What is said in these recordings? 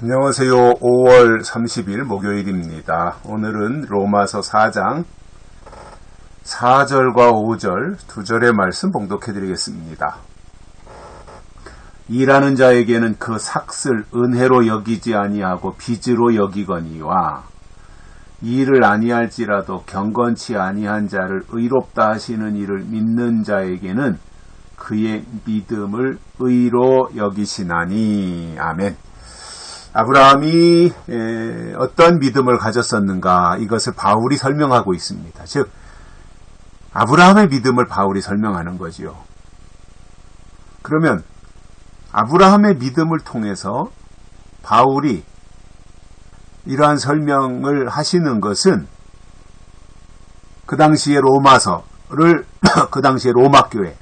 안녕하세요. 5월 30일 목요일입니다. 오늘은 로마서 4장 4절과 5절 두 절의 말씀 봉독해 드리겠습니다. 일하는 자에게는 그 삭을 은혜로 여기지 아니하고 빚으로 여기거니와 일을 아니할지라도 경건치 아니한 자를 의롭다 하시는 이를 믿는 자에게는 그의 믿음을 의로 여기시나니. 아멘. 아브라함이 어떤 믿음을 가졌었는가, 이것을 바울이 설명하고 있습니다. 즉 아브라함의 믿음을 바울이 설명하는 거지요. 그러면 아브라함의 믿음을 통해서 바울이 이러한 설명을 하시는 것은 그 당시의 로마서를 그 당시의 로마교회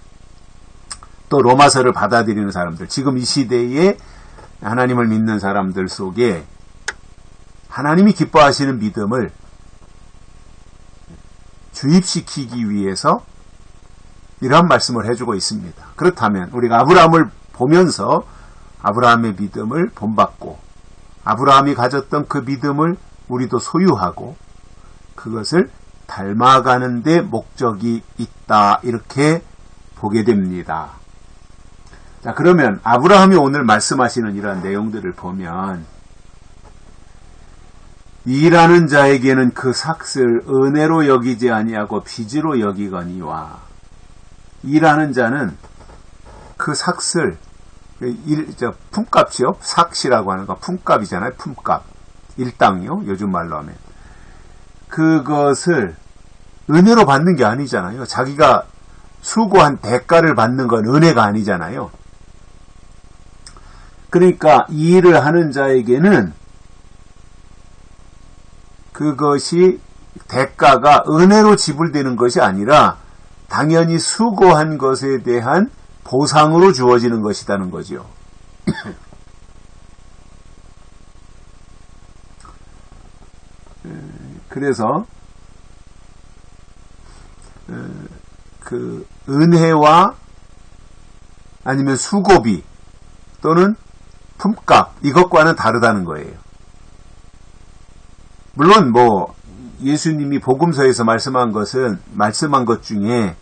또 로마서를 받아들이는 사람들, 지금 이 시대에 하나님을 믿는 사람들 속에 하나님이 기뻐하시는 믿음을 주입시키기 위해서 이러한 말씀을 해주고 있습니다. 그렇다면 우리가 아브라함을 보면서 아브라함의 믿음을 본받고 아브라함이 가졌던 그 믿음을 우리도 소유하고 그것을 닮아가는 데 목적이 있다, 이렇게 보게 됩니다. 자, 그러면 아브라함이 오늘 말씀하시는 이러한 내용들을 보면 일하는 자에게는 그 삭을 은혜로 여기지 아니하고 빚으로 여기거니와, 일하는 자는 그 삭을 품값이요, 삭이라고 하는 거 품값이잖아요. 품값, 일당이요, 요즘 말로 하면. 그것을 은혜로 받는 게 아니잖아요. 자기가 수고한 대가를 받는 건 은혜가 아니잖아요. 그러니까 이 일을 하는 자에게는 그것이 대가가 은혜로 지불되는 것이 아니라 당연히 수고한 것에 대한 보상으로 주어지는 것이라는 거죠. 그래서 그 은혜와 아니면 수고비 또는 품값, 이것과는 다르다는 거예요. 물론 예수님이 복음서에서 말씀한 것 중에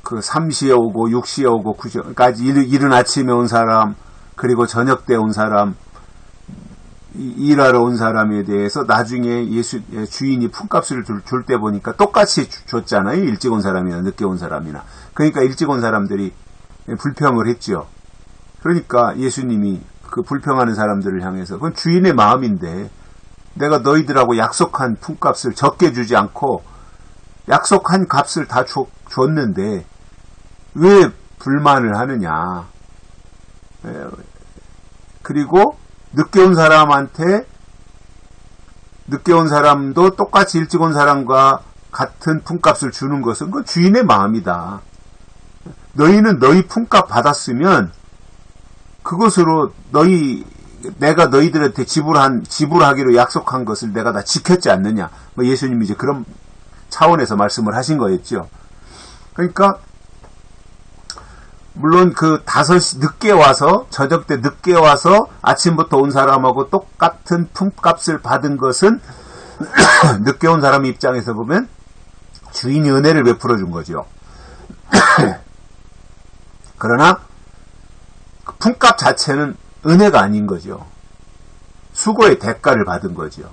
그 3시에 오고 6시에 오고 9시까지 이른 아침에 온 사람, 그리고 저녁 때 온 사람, 일하러 온 사람에 대해서 나중에 주인이 품값을 줄 때 보니까 똑같이 줬잖아요. 일찍 온 사람이나 늦게 온 사람이나. 그러니까 일찍 온 사람들이 불평을 했죠. 그러니까 예수님이 그 불평하는 사람들을 향해서, 그건 주인의 마음인데 내가 너희들하고 약속한 품값을 적게 주지 않고 약속한 값을 다 줬는데 왜 불만을 하느냐. 그리고 늦게 온 사람도 똑같이 일찍 온 사람과 같은 품값을 주는 것은 그건 주인의 마음이다. 너희는 너희 품값 받았으면 그것으로 내가 너희들한테 지불하기로 약속한 것을 내가 다 지켰지 않느냐. 예수님이 이제 그런 차원에서 말씀을 하신 거였죠. 그러니까 물론 그 5시 늦게 와서, 저녁 때 늦게 와서 아침부터 온 사람하고 똑같은 품값을 받은 것은 늦게 온 사람 입장에서 보면 주인이 은혜를 베풀어 준 거죠. 그러나 그 품값 자체는 은혜가 아닌 거죠. 수고의 대가를 받은 거죠.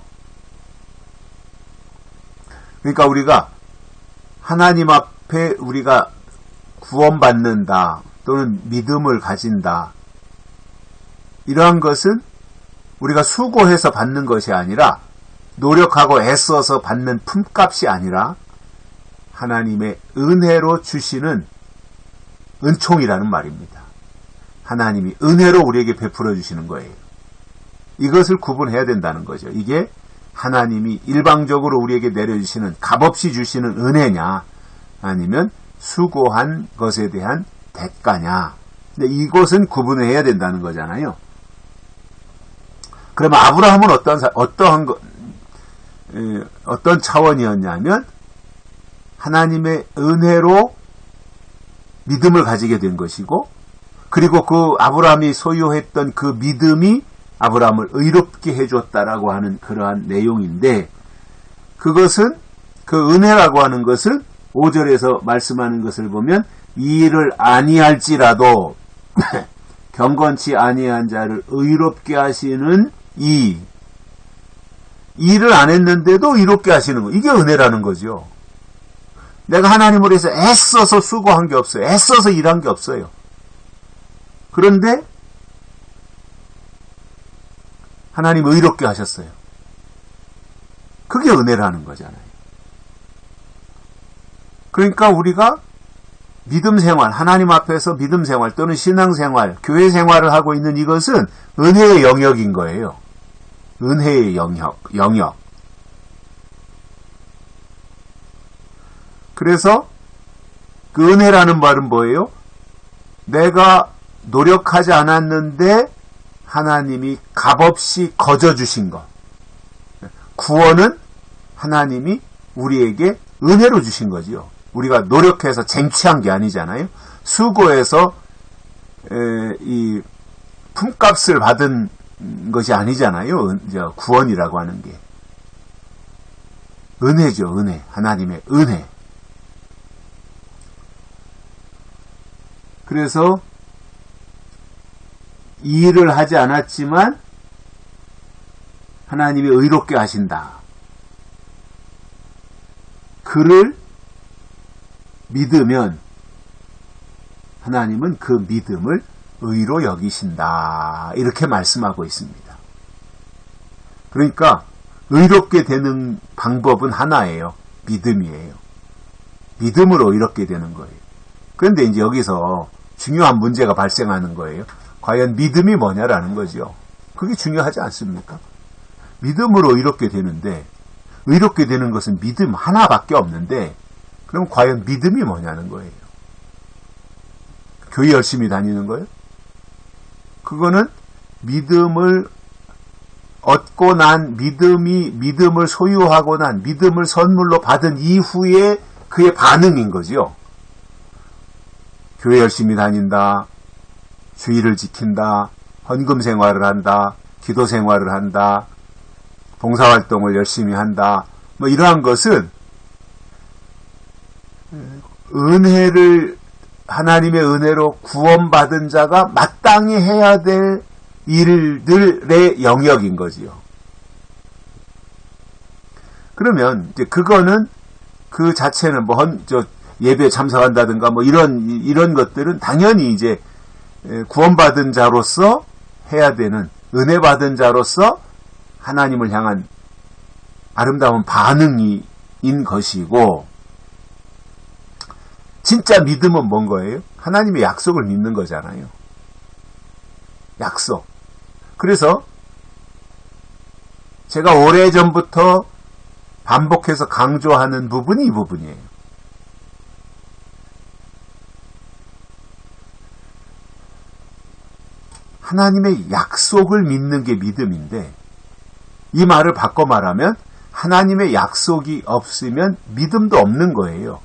그러니까 우리가 하나님 앞에 우리가 구원받는다 또는 믿음을 가진다, 이러한 것은 우리가 수고해서 받는 것이 아니라, 노력하고 애써서 받는 품값이 아니라 하나님의 은혜로 주시는 은총이라는 말입니다. 하나님이 은혜로 우리에게 베풀어 주시는 거예요. 이것을 구분해야 된다는 거죠. 이게 하나님이 일방적으로 우리에게 내려주시는, 값없이 주시는 은혜냐, 아니면 수고한 것에 대한 대가냐. 근데 이것은 구분을 해야 된다는 거잖아요. 그러면 아브라함은 어떤 차원이었냐면 하나님의 은혜로 믿음을 가지게 된 것이고, 그리고 그 아브라함이 소유했던 그 믿음이 아브라함을 의롭게 해줬다라고 하는 그러한 내용인데, 그것은 그 은혜라고 하는 것을 5절에서 말씀하는 것을 보면 이 일을 아니할지라도 경건치 아니한 자를 의롭게 하시는 이 일을 안 했는데도 의롭게 하시는 거, 이게 은혜라는 거죠. 내가 하나님을 위해서 애써서 수고한 게 없어요. 애써서 일한 게 없어요. 그런데 하나님 의롭게 하셨어요. 그게 은혜라는 거잖아요. 그러니까 우리가 믿음 생활, 하나님 앞에서 믿음 생활 또는 신앙 생활, 교회 생활을 하고 있는 이것은 은혜의 영역인 거예요. 은혜의 영역. 그래서 그 은혜라는 말은 뭐예요? 내가 노력하지 않았는데 하나님이 값없이 거저주신 것. 구원은 하나님이 우리에게 은혜로 주신 거지요. 우리가 노력해서 쟁취한 게 아니잖아요. 수고해서 이 품값을 받은 것이 아니잖아요. 구원이라고 하는 게. 은혜죠. 은혜. 하나님의 은혜. 그래서 이 일을 하지 않았지만 하나님이 의롭게 하신다. 그를 믿으면 하나님은 그 믿음을 의로 여기신다. 이렇게 말씀하고 있습니다. 그러니까 의롭게 되는 방법은 하나예요. 믿음이에요. 믿음으로 의롭게 되는 거예요. 그런데 이제 여기서 중요한 문제가 발생하는 거예요. 과연 믿음이 뭐냐라는 거죠. 그게 중요하지 않습니까? 믿음으로 의롭게 되는데, 의롭게 되는 것은 믿음 하나밖에 없는데, 그럼 과연 믿음이 뭐냐는 거예요. 교회 열심히 다니는 거예요? 그거는 믿음을 얻고 난 믿음을 소유하고 난 믿음을 선물로 받은 이후에 그의 반응인 거죠. 교회 열심히 다닌다, 주의를 지킨다, 헌금 생활을 한다, 기도 생활을 한다, 봉사활동을 열심히 한다, 뭐 이러한 것은 하나님의 은혜로 구원받은 자가 마땅히 해야 될 일들의 영역인 거지요. 그러면 이제 그거는 그 자체는 예배에 참석한다든가 뭐 이런 것들은 당연히 이제 구원받은 자로서 해야 되는, 은혜 받은 자로서 하나님을 향한 아름다운 반응인 것이고, 진짜 믿음은 뭔 거예요? 하나님의 약속을 믿는 거잖아요. 약속. 그래서 제가 오래전부터 반복해서 강조하는 부분이 이 부분이에요. 하나님의 약속을 믿는 게 믿음인데, 이 말을 바꿔 말하면 하나님의 약속이 없으면 믿음도 없는 거예요.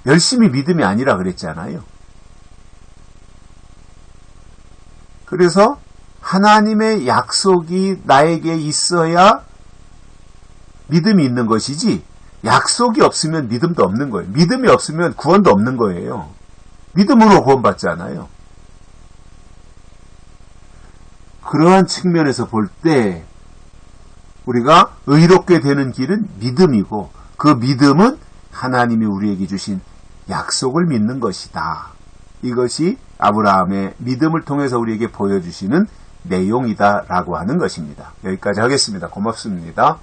열심히 믿음이 아니라 그랬잖아요. 그래서 하나님의 약속이 나에게 있어야 믿음이 있는 것이지, 약속이 없으면 믿음도 없는 거예요. 믿음이 없으면 구원도 없는 거예요. 믿음으로 구원받잖아요. 그러한 측면에서 볼 때 우리가 의롭게 되는 길은 믿음이고, 그 믿음은 하나님이 우리에게 주신 약속을 믿는 것이다. 이것이 아브라함의 믿음을 통해서 우리에게 보여주시는 내용이다라고 하는 것입니다. 여기까지 하겠습니다. 고맙습니다.